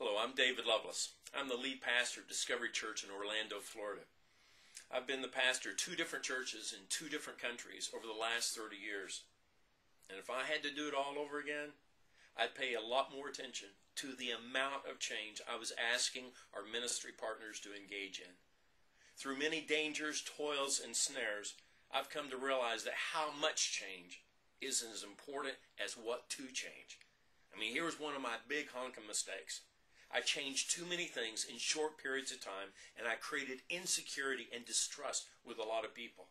Hello, I'm David Loveless. I'm the lead pastor of Discovery Church in Orlando, Florida. I've been the pastor of 2 different churches in 2 different countries over the last 30 years. And if I had to do it all over again, I'd pay a lot more attention to the amount of change I was asking our ministry partners to engage in. Through many dangers, toils, and snares, I've come to realize that how much change isn't as important as what to change. I mean, here was one of my big honking mistakes. I changed too many things in short periods of time, and I created insecurity and distrust with a lot of people.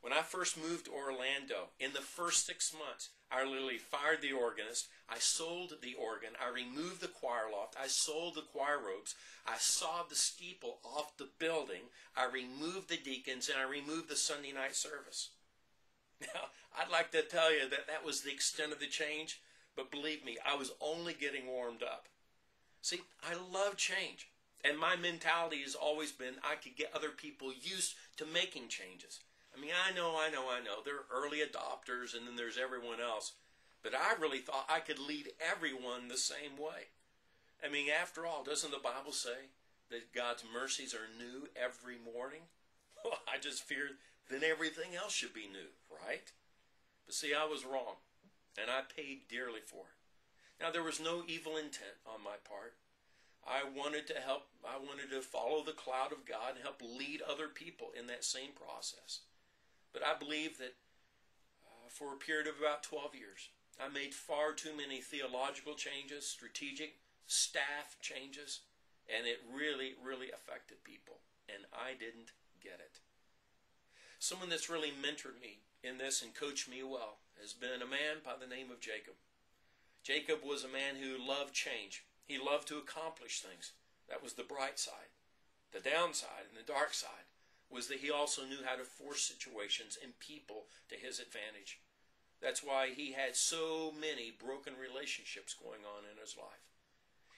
When I first moved to Orlando, in the first 6 months, I literally fired the organist, I sold the organ, I removed the choir loft, I sold the choir robes, I sawed the steeple off the building, I removed the deacons, and I removed the Sunday night service. Now, I'd like to tell you that that was the extent of the change, but believe me, I was only getting warmed up. See, I love change, and my mentality has always been I could get other people used to making changes. I mean, I know. There are early adopters, and then there's everyone else. But I really thought I could lead everyone the same way. I mean, after all, doesn't the Bible say that God's mercies are new every morning? Well, I just feared then everything else should be new, right? But see, I was wrong, and I paid dearly for it. Now, there was no evil intent on my part. I wanted to help. I wanted to follow the cloud of God and help lead other people in that same process. But I believe that for a period of about 12 years, I made far too many theological changes, strategic staff changes, and it really, really affected people. And I didn't get it. Someone that's really mentored me in this and coached me well has been a man by the name of Jacob. Jacob was a man who loved change. He loved to accomplish things. That was the bright side. The downside and the dark side was that he also knew how to force situations and people to his advantage. That's why he had so many broken relationships going on in his life.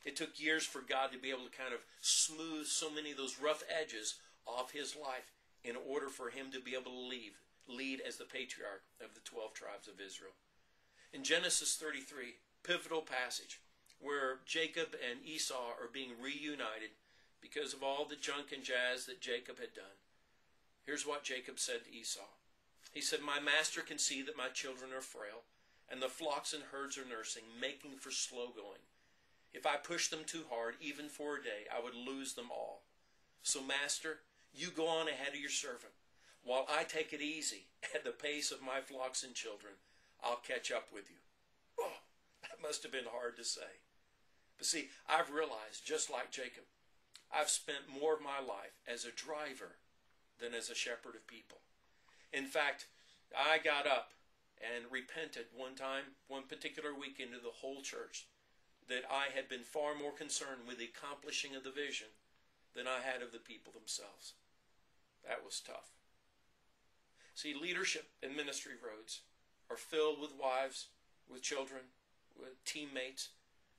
It took years for God to be able to kind of smooth so many of those rough edges off his life in order for him to be able to lead as the patriarch of the 12 tribes of Israel. In Genesis 33, pivotal passage where Jacob and Esau are being reunited because of all the junk and jazz that Jacob had done. Here's what Jacob said to Esau. He said, "My master can see that my children are frail, and the flocks and herds are nursing, making for slow going. If I push them too hard, even for a day, I would lose them all. So, master, you go on ahead of your servant. While I take it easy at the pace of my flocks and children, I'll catch up with you." Oh, that must have been hard to say. But see, I've realized, just like Jacob, I've spent more of my life as a driver than as a shepherd of people. In fact, I got up and repented one particular weekend to the whole church, that I had been far more concerned with the accomplishing of the vision than I had of the people themselves. That was tough. See, leadership and ministry roads are filled with wives, with children, with teammates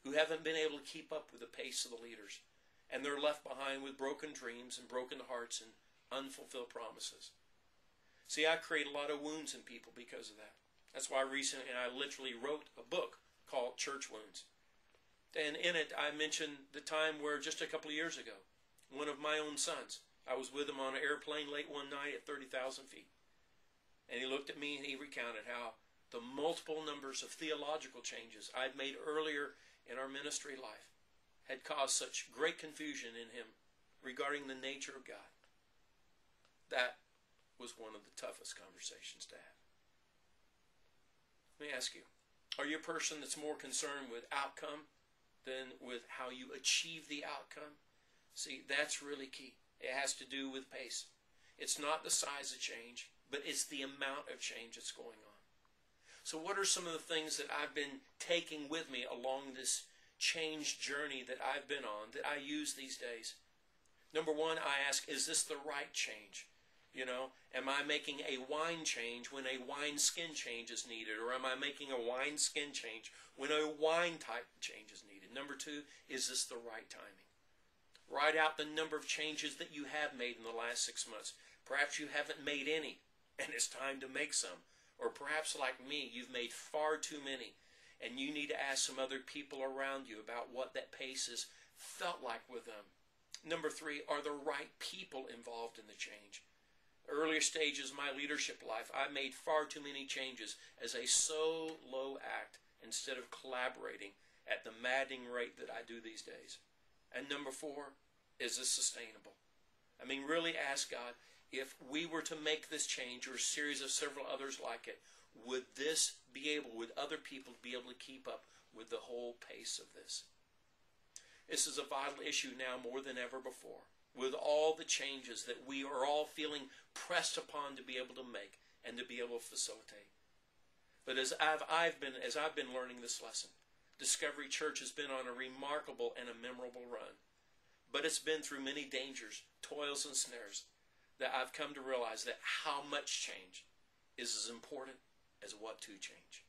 who haven't been able to keep up with the pace of the leaders, and they're left behind with broken dreams and broken hearts and unfulfilled promises. See, I create a lot of wounds in people because of that. That's why recently I literally wrote a book called Church Wounds. And in it, I mentioned the time where just a couple of years ago, one of my own sons, I was with him on an airplane late one night at 30,000 feet. And he looked at me and he recounted how the multiple numbers of theological changes I'd made earlier in our ministry life had caused such great confusion in him regarding the nature of God. That was one of the toughest conversations to have. Let me ask you, are you a person that's more concerned with outcome than with how you achieve the outcome? See, that's really key. It has to do with pace. It's not the size of change, but it's the amount of change that's going on. So what are some of the things that I've been taking with me along this change journey that I've been on that I use these days? Number one, I ask, is this the right change? You know, am I making a wine change when a wine skin change is needed? Or am I making a wine skin change when a wine type change is needed? Number two, is this the right timing? Write out the number of changes that you have made in the last 6 months. Perhaps you haven't made any, and it's time to make some. Or perhaps like me, you've made far too many, and you need to ask some other people around you about what that pace is felt like with them. Number 3, are the right people involved in the change? Earlier stages of my leadership life, I made far too many changes as a solo act instead of collaborating at the maddening rate that I do these days. And number 4, is this sustainable? I mean, really ask God, if we were to make this change or a series of several others like it, would other people be able to keep up with the whole pace of this? This is a vital issue now more than ever before, with all the changes that we are all feeling pressed upon to be able to make and to be able to facilitate. But as I've been learning this lesson, Discovery Church has been on a remarkable and a memorable run. But it's been through many dangers, toils, and snares that I've come to realize that how much change is as important as what to change.